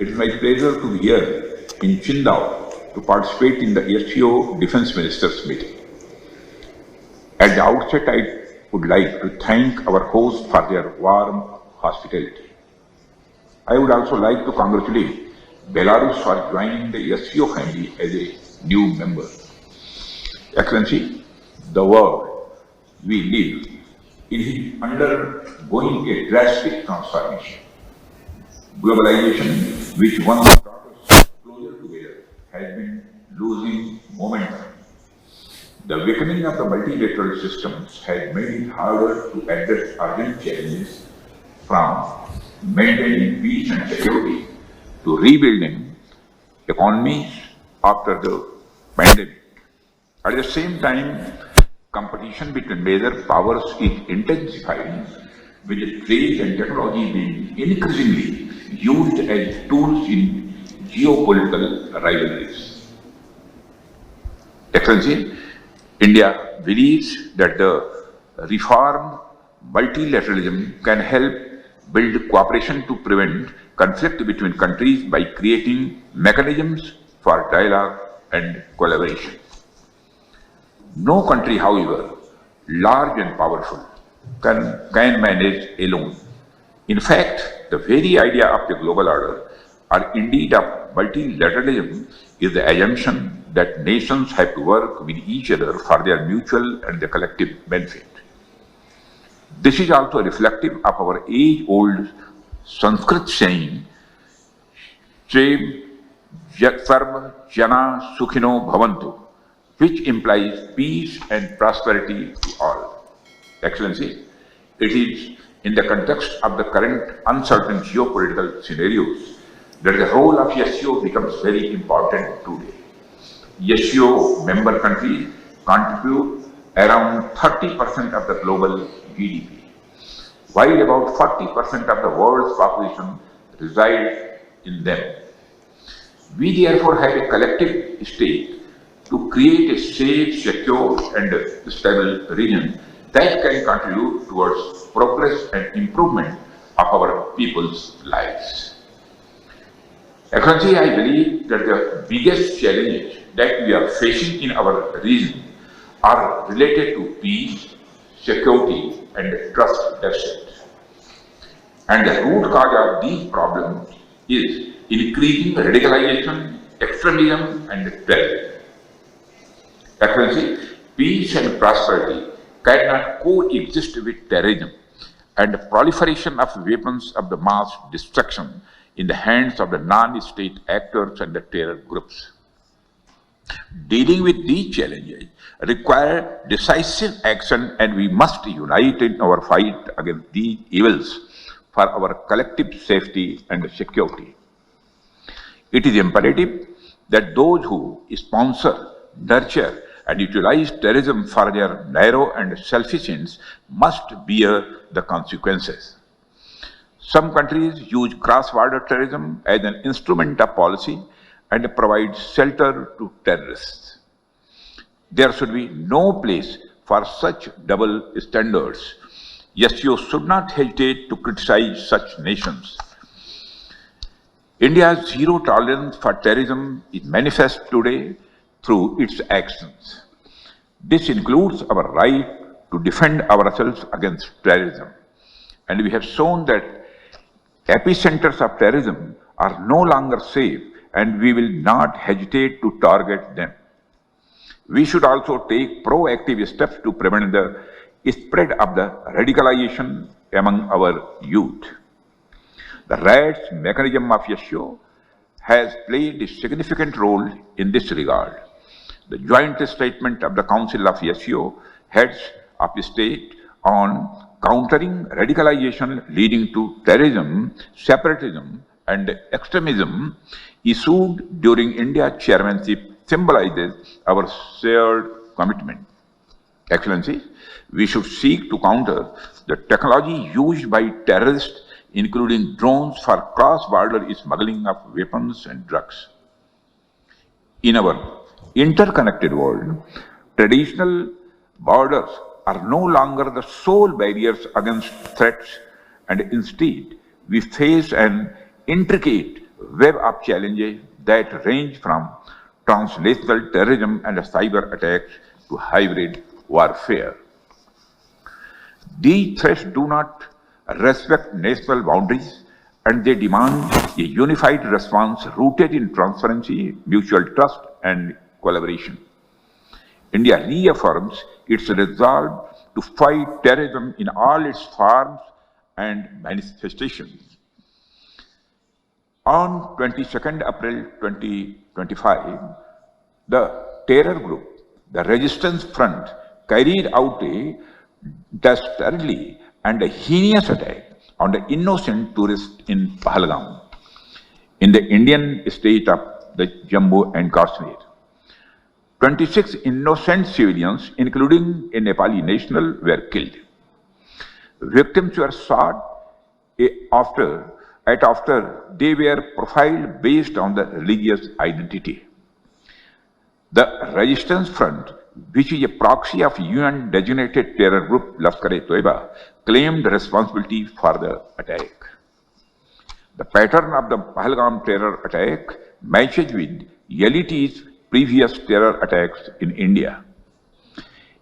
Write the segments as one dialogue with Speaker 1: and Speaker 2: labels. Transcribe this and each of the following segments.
Speaker 1: It is my pleasure to be here in Qingdao to participate in the SCO Defense Ministers meeting. At the outset, I would like to thank our hosts for their warm hospitality. I would also like to congratulate Belarus for joining the SCO family as a new member. Excellency, the world we live in is undergoing a drastic transformation. Globalization, which once brought us closer together, has been losing momentum. The weakening of the multilateral systems has made it harder to address urgent challenges, from maintaining peace and security to rebuilding economies after the pandemic. At the same time, competition between major powers is intensifying, with trade and technology being increasingly used as tools in geopolitical rivalries. Excellency, India believes that the reformed multilateralism can help build cooperation to prevent conflict between countries by creating mechanisms for dialogue and collaboration. No country, however, large and powerful, can manage alone. In fact, the very idea of the global order, or indeed of multilateralism, is the assumption that nations have to work with each other for their mutual and the collective benefit. This is also reflective of our age-old Sanskrit saying, Sarva Jana Sukhino Bhavantu, which implies peace and prosperity to all. Excellency, it is in the context of the current uncertain geopolitical scenarios that the role of SCO becomes very important today. SCO member countries contribute around 30% of the global GDP, while about 40% of the world's population resides in them. We therefore have a collective stake to create a safe, secure and stable region that can contribute towards progress and improvement of our people's lives. Excellency, I believe that the biggest challenges that we are facing in our region are related to peace, security and trust deficit. And the root cause of these problems is increasing radicalization, extremism and terrorism. Excellency, peace and prosperity cannot coexist with terrorism and the proliferation of weapons of the mass destruction in the hands of the non-state actors and the terror groups. Dealing with these challenges require decisive action, and we must unite in our fight against these evils for our collective safety and security. It is imperative that those who sponsor, nurture and utilize terrorism for their narrow and selfish ends must bear the consequences. Some countries use cross-border terrorism as an instrument of policy and provide shelter to terrorists. There should be no place for such double standards. SCO should not hesitate to criticize such nations. India's zero tolerance for terrorism is manifest today through its actions. This includes our right to defend ourselves against terrorism. And we have shown that epicenters of terrorism are no longer safe, and we will not hesitate to target them. We should also take proactive steps to prevent the spread of the radicalization among our youth. The RADS mechanism of SCO has played a significant role in this regard. The joint statement of the Council of SCO Heads of State on countering radicalization leading to terrorism, separatism and extremism, issued during India's chairmanship, symbolizes our shared commitment. Excellency, we should seek to counter the technology used by terrorists, including drones, for cross-border smuggling of weapons and drugs. In our interconnected world, traditional borders are no longer the sole barriers against threats, and instead we face an intricate web of challenges that range from translational terrorism and cyber attacks to hybrid warfare. These threats do not respect national boundaries, and they demand a unified response rooted in transparency, mutual trust, and collaboration. India reaffirms its resolve to fight terrorism in all its forms and manifestations. On 22nd April 2025, the terror group, the Resistance Front, carried out a dastardly and a heinous attack on the innocent tourists in Pahalgam, in the Indian state of the Jammu and Kashmir. 26 innocent civilians, including a Nepali national, were killed. Victims were shot after they were profiled based on the religious identity. The Resistance Front, which is a proxy of UN-designated terror group Lashkar-e-Toiba, claimed responsibility for the attack. The pattern of the Pahalgam terror attack matches with LET's previous terror attacks in India.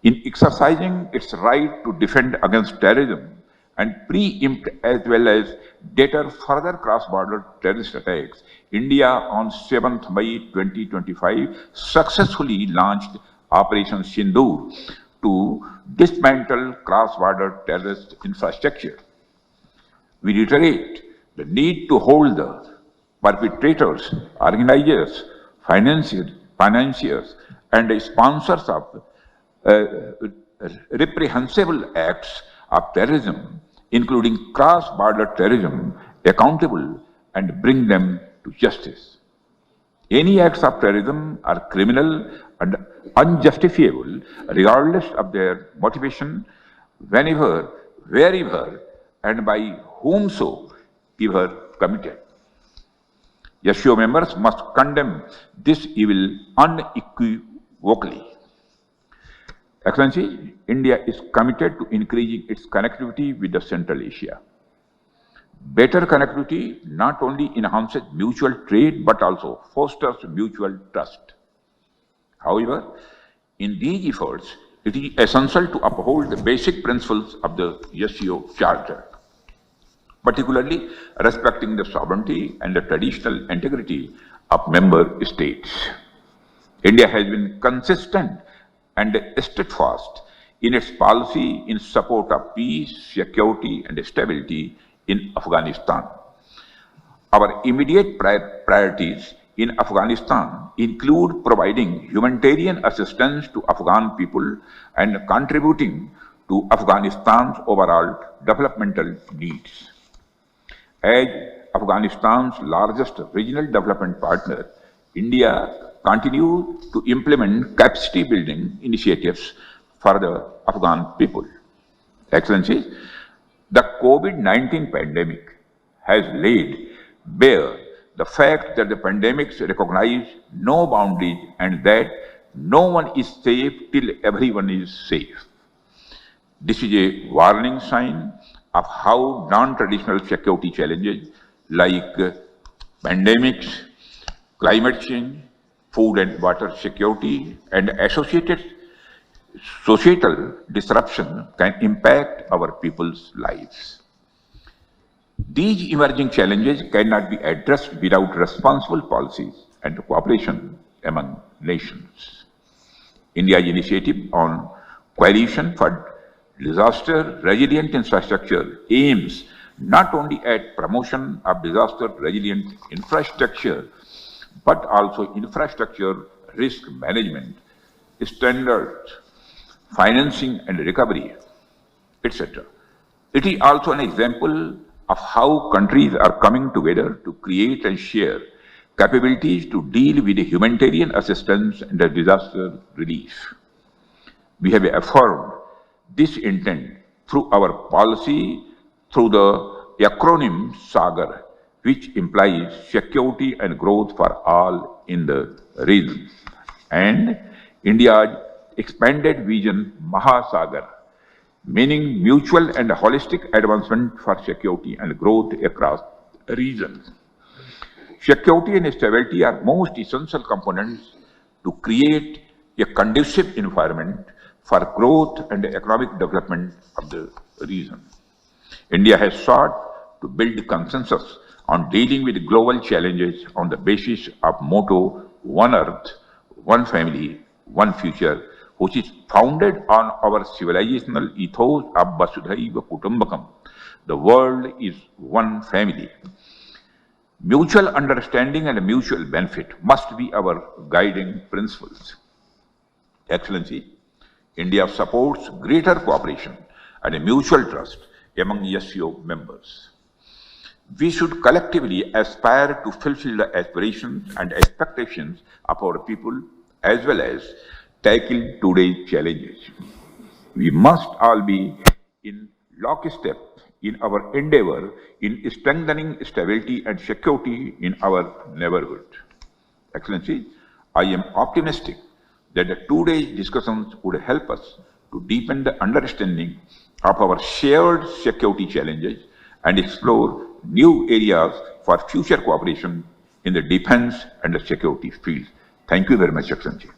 Speaker 1: In exercising its right to defend against terrorism and preempt as well as deter further cross-border terrorist attacks, India on 7th May 2025 successfully launched Operation Sindoor to dismantle cross-border terrorist infrastructure. We reiterate the need to hold the perpetrators, organizers, financiers, and sponsors of reprehensible acts of terrorism, including cross-border terrorism, accountable and bring them to justice. Any acts of terrorism are criminal and unjustifiable, regardless of their motivation, whenever, wherever, and by whomsoever committed. SCO members must condemn this evil unequivocally. Excellency, India is committed to increasing its connectivity with the Central Asia. Better connectivity not only enhances mutual trade but also fosters mutual trust. However, in these efforts, it is essential to uphold the basic principles of the SCO Charter, particularly respecting the sovereignty and the traditional integrity of member states. India has been consistent and steadfast in its policy in support of peace, security, and stability in Afghanistan. Our immediate priorities in Afghanistan include providing humanitarian assistance to Afghan people and contributing to Afghanistan's overall developmental needs. As Afghanistan's largest regional development partner, India continues to implement capacity building initiatives for the Afghan people. Excellencies, the COVID-19 pandemic has laid bare the fact that the pandemics recognize no boundaries and that no one is safe till everyone is safe. This is a warning sign of how non-traditional security challenges like pandemics, climate change, food and water security, and associated societal disruption can impact our people's lives. These emerging challenges cannot be addressed without responsible policies and cooperation among nations. India's initiative on Coalition for Disaster Resilient Infrastructure aims not only at promotion of disaster resilient infrastructure, but also infrastructure risk management, standards, financing and recovery, etc. It is also an example of how countries are coming together to create and share capabilities to deal with the humanitarian assistance and the disaster relief. We have affirmed this intent through our policy through the acronym SAGAR, which implies security and growth for all in the region, and India's expanded vision Mahasagar, meaning mutual and holistic advancement for security and growth across regions. Security and stability are most essential components to create a conducive environment for growth and economic development of the region. India has sought to build consensus on dealing with global challenges on the basis of motto One Earth, One Family, One Future, which is founded on our civilizational ethos of Vasudhaiva Kutumbakam. The world is one family. Mutual understanding and mutual benefit must be our guiding principles. Excellency, India supports greater cooperation and mutual trust among SCO members. We should collectively aspire to fulfill the aspirations and expectations of our people as well as tackle today's challenges. We must all be in lockstep in our endeavor in strengthening stability and security in our neighborhood. Excellency, I am optimistic that today's discussions would help us to deepen the understanding of our shared security challenges and explore new areas for future cooperation in the defense and the security field. Thank you very much, Excellency.